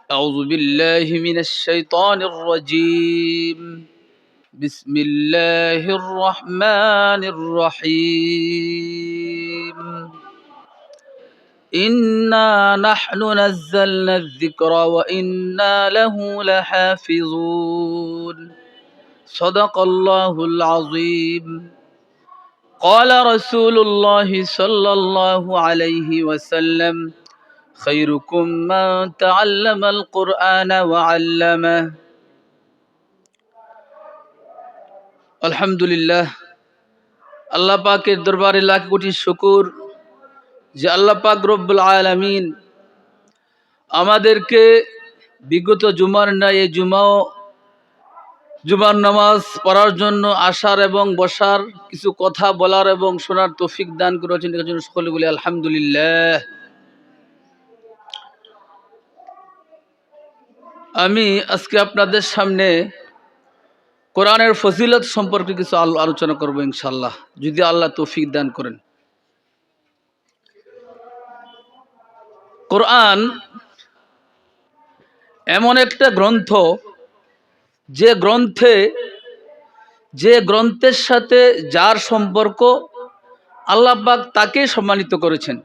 أعوذ بالله من الشيطان الرجيم بسم الله الرحمن الرحيم إنا نحن نزلنا الذكر وإنا له لحافظون صدق الله العظيم قال رسول الله صلى الله عليه وسلم خيركم من تعلم القرآن وعلمه আলহামদুলিল্লাহ। আল্লাহ পাকের দরবারে লাখ কোটি শুকর যে আল্লাহ পাক রব্বুল আলামিন আমাদেরকে বিগত জুমার ন্যায় জুমার নামাজ পড়ার জন্য আসার এবং বসার, কিছু কথা বলার এবং শোনার তৌফিক দান করেছেন। এর জন্য সকলে বলি আলহামদুলিল্লাহ। আমি আজকে আপনাদের সামনে কোরআনের ফজিলত সম্পর্কে কিছু আলোচনা করব ইনশাআল্লাহ, যদি আল্লাহ তৌফিক দান করেন। কোরআন এমন একটা গ্রন্থ যে গ্রন্থের সাথে যার সম্পর্ক আল্লাহ পাক তাকে সম্মানিত করেছেন।